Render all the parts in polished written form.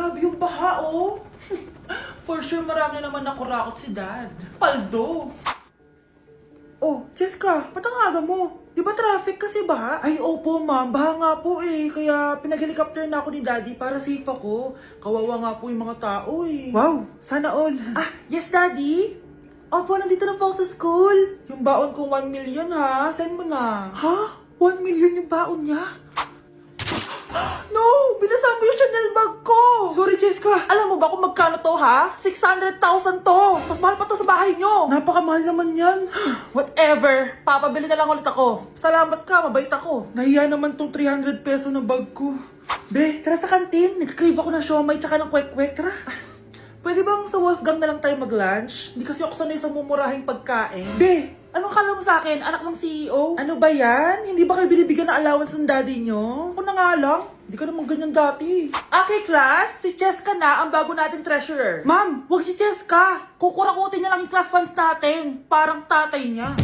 Grabe yung baha, oh. For sure, marami naman nakurakot si Dad. Paldo. Oh, Cheska, ba't ang aga mo? Di ba traffic kasi baha? Ay, opo ma'am, baha nga po eh. Kaya pinag-helicopter na ako ni Daddy para safe ako. Kawawa nga po yung mga tao eh. Wow, sana all. Ah, yes Daddy? Opo, nandito na po ako sa school. Yung baon ko 1 million ha, send mo na. Ha? 1 million yung baon niya? No! Binasa mo yung Chanel bag ko! Sorry, Cheska. Alam mo ba kung magkano to, ha? 600,000 to! Mas mahal pa to sa bahay nyo! Napakamahal naman yan. Whatever. Papabili na lang ulit ako. Salamat ka, mabait ako. Nahiya naman tong 300 peso ng bag ko. Be, tara sa kantin. Nag-crave ako ng siomay tsaka ng kwek-kwek. Tara. Pwede bang sa Wolfgang na lang tayo mag-lunch? Hindi kasi ako sanay sa mumurahing pagkain. Be, anong kala mo sa akin? Anak ng CEO? Ano ba yan? Hindi ba kayo binibigyan ng allowance ng daddy nyo? Ako na nga lang. Hindi ka naman ganyan dati. Okay, class. Si Cheska na ang bago nating treasurer. Ma'am, wag si Cheska. Kukurakutin niya lang yung class funds natin. Parang tatay niya.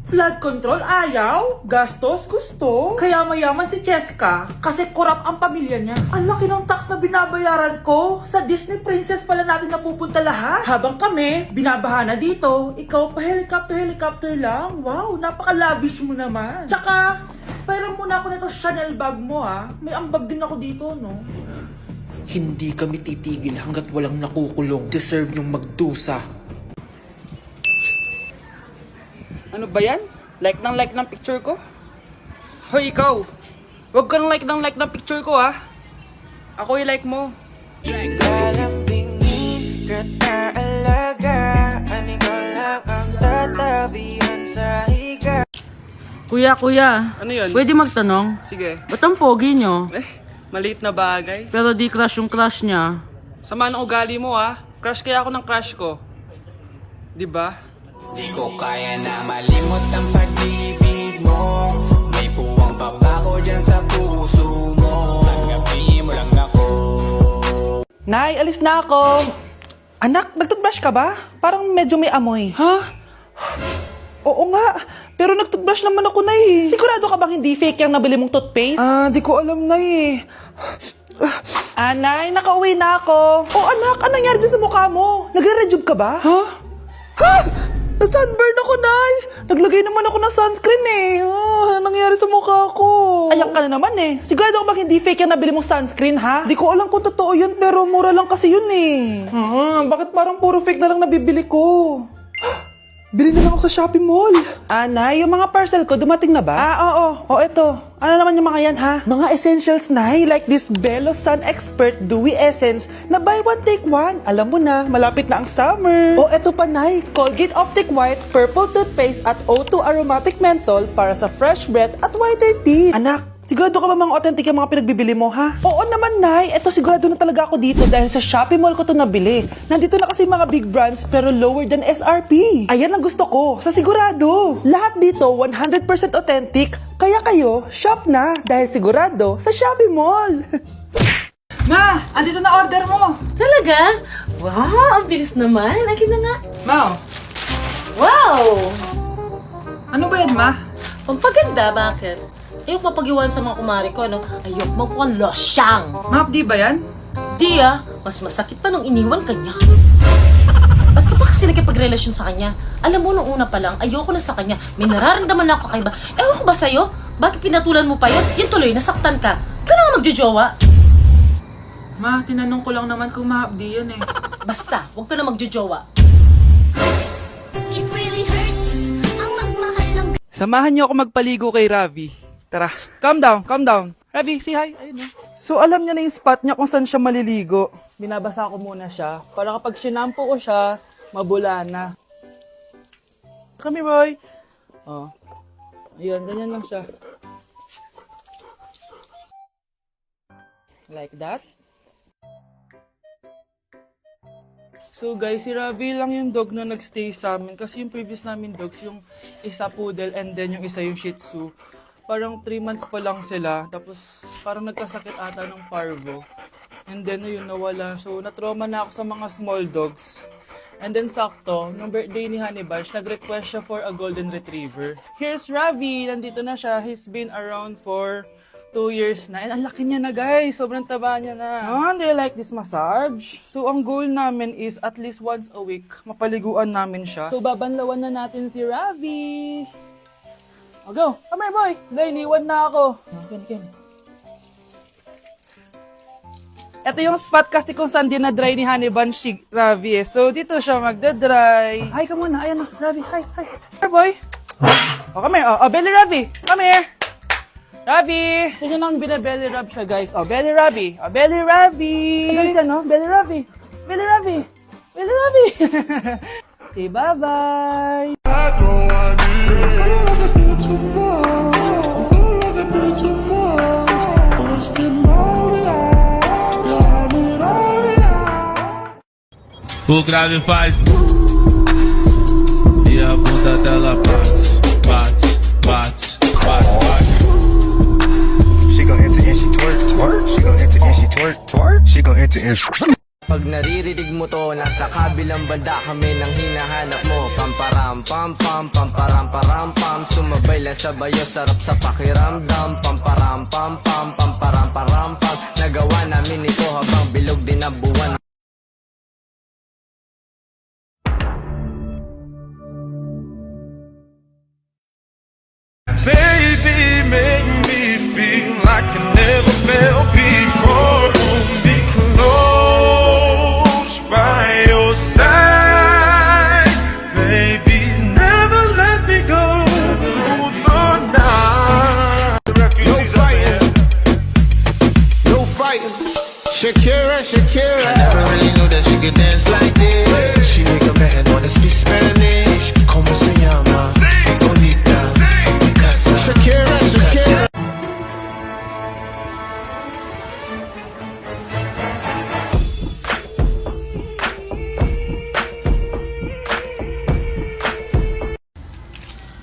Flood control, ayaw. Gastos, gusto. Kaya mayaman si Cheska kasi korap ang pamilya niya. Ang laki ng tax na binabayaran ko. Sa Disney Princess pala natin napupunta lahat. Habang kami, binabaha na dito. Ikaw pa helicopter lang. Wow, napaka-lavish mo naman. Tsaka, pera muna ako nito Chanel bag mo ha. May ambag din ako dito, no? Hindi kami titigil hanggat walang nakukulong. Deserve nyong magdusa. Ano ba yan? Like ng picture ko? Hoy, ikaw! Huwag ka nang like ng picture ko, ha? Ako yung like mo. Kalambingin, alagaan, ikaw lang ang tatabihan sa higa. Kuya, Ano yun? pwede magtanong? Sige. Ba't ang pogi nyo? Maliit na bagay. Pero di crush yung crush niya. Sama ng ugali mo ha. Crush kaya ako ng crush ko. Diba? Di ko kaya na malimot ang pag-ibig mo. May puwang papako dyan sa puso mo. Tanggapin mo lang ako. Nay, alis na ako. Anak, nagtutbrush ka ba? Parang medyo may amoy. Ha? Oo nga, pero nagtutbrush naman ako, Nay. Sigurado ka bang hindi fake yung nabili mong toothpaste? Di ko alam, Nay. Nay, nakauwi na ako. Oh, anak, anong nangyari dyan sa mukha mo? Nagre-rejuve ka ba? Ha? Ha? Na-sunburn ako, Nay. Naglagay naman ako ng sunscreen eh. Anong nangyari sa mukha ko? Ayak ka na naman eh. Sigurado ka bang hindi fake yung nabili mong sunscreen, ha? Di ko alam kung totoo yun, pero mura lang kasi yun eh. Bakit parang puro fake na lang nabibili ko? Bili na lang ako sa Shopee Mall. Nay, yung mga parcel ko, dumating na ba? Oo. O, eto. Ano naman yung mga yan, ha? Mga essentials, Nay, like this Belo Sun Expert Dewy Essence na buy one, take one. Alam mo na, malapit na ang summer. O, eto pa, Nay. Colgate Optic White, Purple Toothpaste at O2 Aromatic Menthol para sa fresh breath at whiter teeth. Anak, sigurado ka ba mga authentic yung mga pinagbibili mo, ha? Oo naman, Nay. Eto sigurado na talaga ako dito dahil sa Shopee Mall ko to nabili. Nandito na kasi mga big brands pero lower than SRP. Ayan ang gusto ko. Sa sigurado. Lahat dito 100% authentic. Kaya kayo, shop na. Dahil sigurado sa Shopee Mall. Ma! Andito na order mo! Talaga? Wow, ang bilis naman. Akin na nga. Ma, Wow! ano ba yan, Ma? Pampaganda, bakit? Ayok mapag-iwan sa mga kumari ko, no? Ayok magmukhang losyang. Ma, di ba yan? Di mas masakit pa nung iniwan kanya. Ba't ka pa kasi nakipagrelasyon sa kanya? Alam mo, nung una pa lang, ayoko na sa kanya. May nararamdaman na ako kakaiba. Ewan ko ba sa'yo? Bakit pinatulan mo pa yun? Yun tuloy, nasaktan ka. Ka na nga magjojowa. Ma, tinanong ko lang naman kung mahabdi yan eh. Basta, huwag ka na magjojowa. It really hurts ang magmahal ng Samahan niyo ako magpaligo kay Ravi. Tara, calm down, calm down. Ravi, say hi. Ayun, So alam niya na yung spot niya kung saan siya maliligo. Binabasa ko muna siya para kapag sinampo ko siya, mabula na. Kami, boy. Oh. Ayun, ganyan lang siya. Like that. So guys, si Ravi lang yung dog na nagstay sa amin kasi yung previous namin dogs, yung isa poodle and then yung isa yung shih tzu. Parang 3 months pa lang sila, tapos parang nagkasakit ata ng parvo. And then yun, nawala. So natrauma na ako sa mga small dogs. And then sakto, nung birthday ni Honey Bunch, nag-request siya for a golden retriever. Here's Ravi! Nandito na siya. He's been around for 2 years na. And ang laki niya na, guys. Sobrang taba niya na. Do you like this massage? So, ang goal namin is at least once a week, mapaliguan namin siya. So, babanlawan na natin si Ravi. O, go. Come here, boy. Dahil iniwan na ako. Ken. Ito yung spot kasi kung saan dinadry ni Honey Bun si Ravi eh. So, dito siya magdadry. Hi ka muna. Ayan na, Ravi. Hi. Here, boy. O, come here. O, belly Ravi. Come here. Ravi! Gusto nyo nang binabelly rub siya, guys. O, belly Ravi. O, belly Ravi! Guys, ano? Belly Ravi. Belly Ravi. Belly Ravi. Say bye-bye. O grave faz e a bunda dela bate. She gon' enter and she twerk. She gon' enter and she twerk. She gon' enter and Pag naririnig mo to, nasa kabilang banda kami nang hinahanap mo. Pamparam pam pam, pamparam param pam. Sumabay lang sa bayo, sarap sa pakiramdam. Pamparam pam pam, pamparam param pam. Nagawa namin ito habang bilog din ang buwan. Baby, make me feel like I never felt before. Hold me close by your side. Baby, never let me go through the night. no fighting. Shakira. I never really knew that she could dance like this. She make a man wanna speak Spanish. Como se llama? Bonita. Shakira.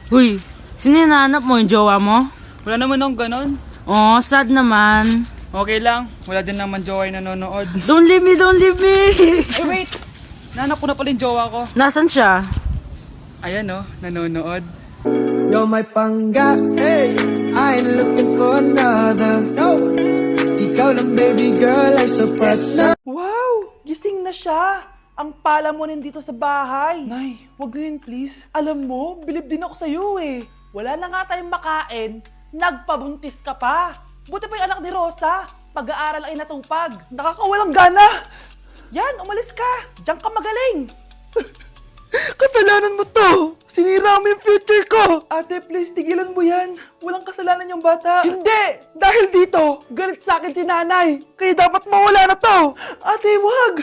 Uy, sino hinahanap mo? Yung jowa mo? Wala naman akong ganon. Oh, sad naman. Okay lang. Wala din naman jowa yung nanonood. Don't leave me! Ay, wait! Nahanap ko na pala yung jowa ko. Nasaan siya? Ayan oh, nanonood. You're my pangga. Hey, I ain't looking for another. No, ikaw lang baby girl ay sapat na. Wow! Gising na siya! Ang pala mo nandito sa bahay. Nay, wag ganyan please. Alam mo, bilib din ako sa'yo eh. Wala na nga tayong makain, nagpabuntis ka pa. Buti pa yung anak ni Rosa, pag-aaral ay natupag. Nakakawalang gana! Yan, umalis ka! Diyan ka magaling! Kasalanan mo to! Sinira mo yung future ko! Ate, please, tigilan mo yan. Walang kasalanan yung bata. Hindi! Dahil dito, galit sa akin si nanay. Kaya dapat mawala na to! Ate, wag!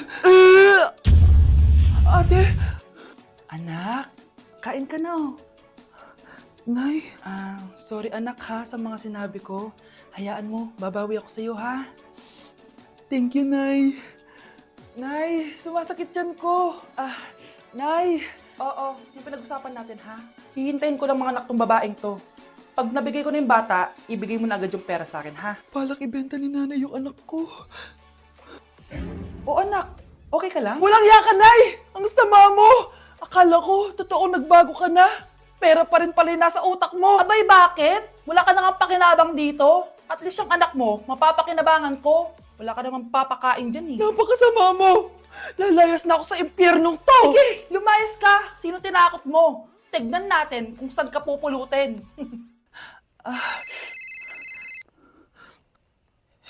Ate! Anak, kain ka na. Nay? Sorry anak ha sa mga sinabi ko. Hayaan mo, babawi ako sa'yo ha. Thank you, Nay. Nay, sumasakit yan ko. Nay. Oo, yung pinag-usapan natin ha. Hihintayin ko lang mga anak tong babaeng to. Pag nabigay ko na yung bata, ibigay mo na agad yung pera sa akin ha. Palak ibenta ni nanay yung anak ko. O anak, okay ka lang? Walang iya ka, Nay! Ang sama mo! Akala ko, totoo nagbago ka na. Pera pa rin pala yung nasa utak mo. Abay, bakit? Wala ka nang pakinabang dito. At least yung anak mo, mapapakinabangan ko. Wala ka namang papakain dyan eh. Napakasama mo! Lalayas na ako sa impyernong to! Sige, lumayas ka! Sino tinakot mo? Tignan natin kung saan ka pupulutin.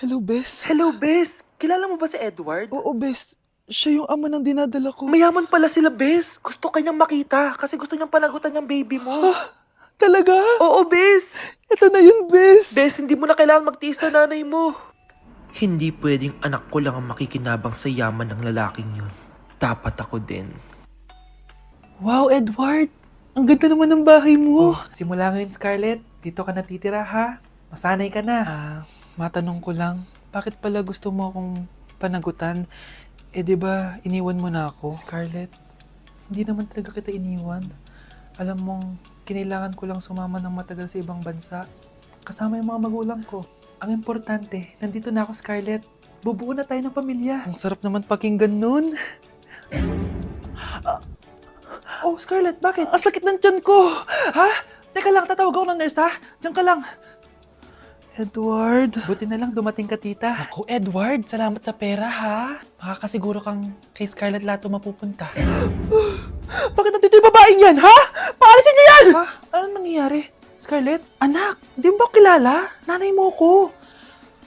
Hello, Bes. Hello, Bes. Kilala mo ba si Edward? Oo, Bes. Siya yung ama ng dinadala ko. Mayaman pala sila, Bes. Gusto kanyang makita kasi gusto niyang panagutan yung baby mo. Talaga? Oo, Bes. Ito na yun, Bes. Bes, hindi mo na kailangan magtiis na nanay mo. Hindi pwedeng anak ko lang ang makikinabang sa yaman ng lalaking yun. Dapat ako din. Wow, Edward. Ang ganda naman ng bahay mo. Simula ngayon, Scarlett. Dito ka natitira, ha? Masanay ka na. Matanong ko lang, bakit pala gusto mo akong panagutan? Eh, di ba iniwan mo na ako? Scarlett, hindi naman talaga kita iniwan. Alam mong, kinailangan ko lang sumama ng matagal sa ibang bansa. Kasama yung mga magulang ko. Ang importante, nandito na ako, Scarlett. Bubuo na tayo ng pamilya. Ang sarap naman pakinggan nun. Oh, Scarlett, bakit? Ang sakit ng tiyan ko! Ha? Teka lang, tatawag ako ng nurse, ha? Diyan ka lang. Edward. Buti na lang dumating ka, tita. Ako, Edward, salamat sa pera, ha? Makakasiguro kang kay Scarlett Lato mapupunta. Bakit nandito yung babaeng yan, ha? Paalisin niyo yan! Ha? Anong nangyayari? Scarlett? Anak, di mo ba kilala? Nanay mo ko.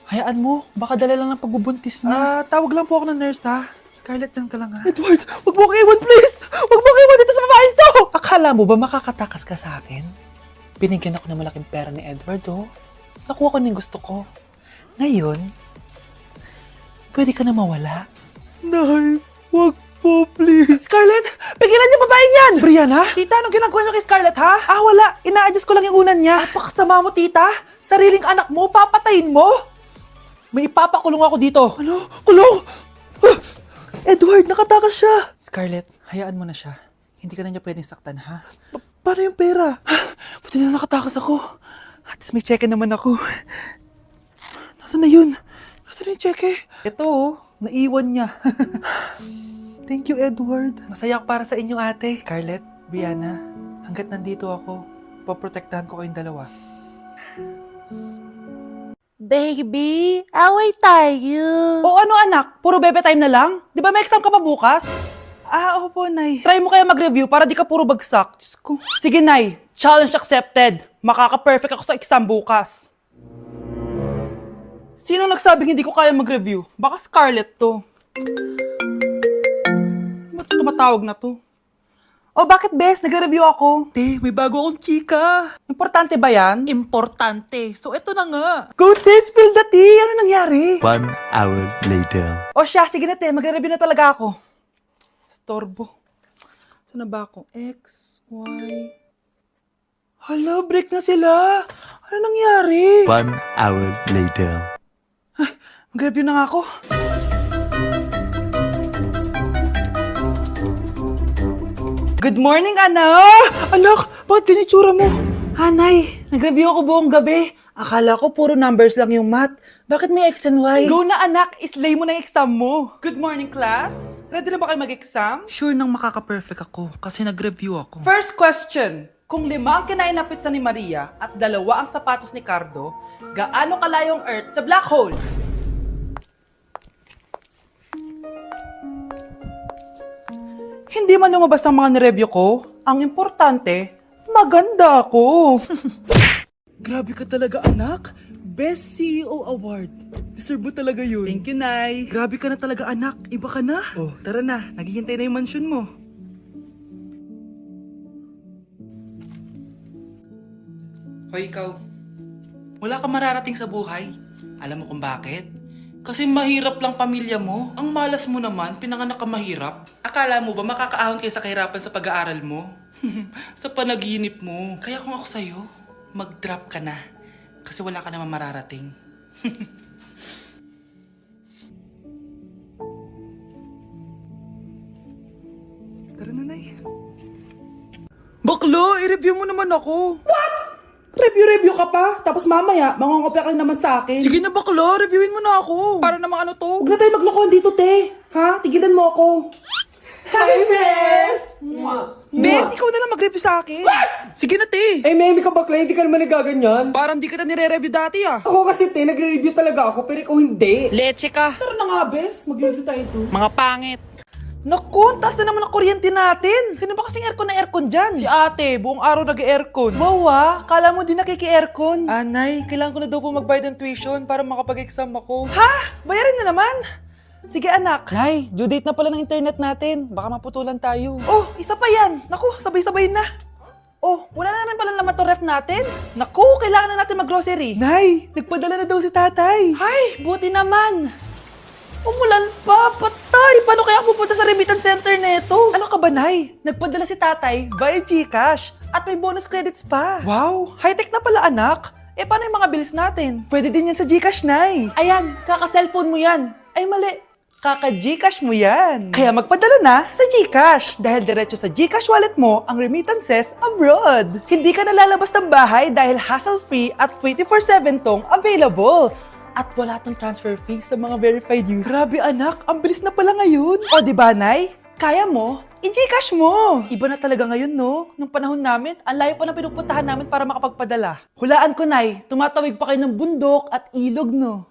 Hayaan mo, baka dala lang ng pagbubuntis niya. Tawag lang po ako ng nurse, ha? Scarlett, dyan ka lang, ha? Edward, wag mo kang iwan, please! Wag mo kang iwan dito sa babaeng to! Akala mo ba makakatakas ka sa akin? Binigyan ako ng malaking pera ni Edward, oh. Nakuha ko ng gusto ko. Ngayon, pwede ka na mawala. Nay, wag po, please. Scarlett, pigilan niyo babaeng yan! Brianna? Tita, anong ginagawa niyo kay Scarlett, ha? Wala. Ina-adjust ko lang yung unan niya. Napakasama mo, tita. Sariling anak mo, papatayin mo. May ipapakulong ako dito. Ano? Kulong? Edward, nakatakas siya. Scarlett, hayaan mo na siya. Hindi ka na niya pwedeng saktan, ha? Paano yung pera? Buti na nakatakas ako. At least may cheque naman ako. Nasaan na yun? Nasaan na yung cheque? Ito, oh. Naiwan niya. Thank you, Edward. Masaya ako para sa inyo, ate. Scarlett, Brianna, hanggat nandito ako, poprotektahan ko kayong dalawa. Baby, away tayo. O ano, anak? Puro bebe time na lang? Di ba may exam ka pa bukas? Opo, Nay. Try mo kaya mag-review para di ka puro bagsak. Diyos ko. Sige, Nay. Challenge accepted. Makaka-perfect ako sa exam bukas. Sino nagsabing hindi ko kaya mag-review? Baka Scarlett to. Ba't tumatawag na to? Oh, bakit, Bes? Nag-review ako. Te, may bago akong chika. Importante ba yan? Importante. So, eto na nga. Go, Te! Spill the tea! Ano nangyari? 1 hour later. O siya, sige na, Te. Magre-review na talaga ako. Storbo. Saan na ba ako? X, Y... Hala, break na sila. Ano nangyari? 1 hour later. Mag-review na nga ako. Good morning, anak! Anak, bakit ganyan tsura mo? Hanay, nag-review ako buong gabi. Akala ko puro numbers lang yung math. Bakit may X and Y? Go na, anak! Islay mo na yung exam mo. Good morning, class. Ready na ba kayo mag-exam? Sure nang makaka-perfect ako kasi nag-review ako. First question. Kung 5 ang kinain na pizza ni Maria at 2 ang sapatos ni Cardo, gaano kalayo ang Earth sa black hole? Hindi man lumabas ang mga nireview ko. Ang importante, maganda ako. Grabe ka talaga, anak. Best CEO Award. Deserve mo talaga yun. Thank you, Nay. Grabe ka na talaga, anak. Iba ka na. Oh, tara na. Naghihintay na yung mansion mo. Hoy, ikaw. Wala ka mararating sa buhay. Alam mo kung bakit? Kasi mahirap lang pamilya mo. Ang malas mo naman, pinanganak ka mahirap. Akala mo ba makakaahon kayo sa kahirapan sa pag-aaral mo? Sa panaginip mo. Kaya kung ako sa'yo, mag-drop ka na. Kasi wala ka naman mararating. Tara na, Nay. Baklo, i-review mo naman ako. What? Review ka pa? Tapos mamaya, mangongopya ka naman sa akin. Sige na, baklo. Reviewin mo na ako. Para namang ano to? Huwag na tayo maglokohan dito, te. Ha? Tigilan mo ako. Hi, Bes! Bes, ikaw na lang mag-review sa akin. What? Sige na, te. Meme ka bakla, hindi ka naman nagaganyan. Parang di kita nire-review dati, ah. Ako kasi te, nagre-review talaga ako, pero ikaw hindi. Leche ka. Tara na nga, Bes. Mag-review tayo to. Mga pangit. Naku, taas na naman ang kuryente natin. Sino ba kasing aircon na aircon dyan? Si ate, buong araw nag-aircon. Wow, kala mo din nakiki-aircon. Anay, kailangan ko na daw po magbayad ng tuition para makapag-exam ako. Ha? Bayarin na naman? Sige, anak. Nay, due date na pala ng internet natin. Baka maputulan tayo. Oh, isa pa yan. Naku, sabay-sabay na. Oh, wala na naman pala naman to ref natin. Naku, kailangan na natin mag-grocery. Nay, nagpadala na daw si tatay. Ay, buti naman. Umulan pa, patay! Paano kaya pupunta sa remittance center neto? Ano ka ba, Nay? Nagpadala si tatay via GCash at may bonus credits pa. Wow! High-tech na pala, anak. Paano yung mga bills natin? Pwede din yan sa GCash, Nay. Ayan, kaka-cellphone mo yan. Ay, mali. Kaka-GCash mo yan. Kaya magpadala na sa GCash dahil diretso sa GCash wallet mo ang remittances abroad. Hindi ka nalalabas ng bahay dahil hassle-free at 24/7 tong available. At wala tong transfer fee sa mga verified users. Grabe, anak, ang bilis na pala ngayon. O, di ba, Nay? Kaya mo? I-Gcash mo! Iba na talaga ngayon, no? Nung panahon namin, ang layo pa na pinupuntahan namin para makapagpadala. Hulaan ko, Nay, tumatawid pa kayo ng bundok at ilog, no?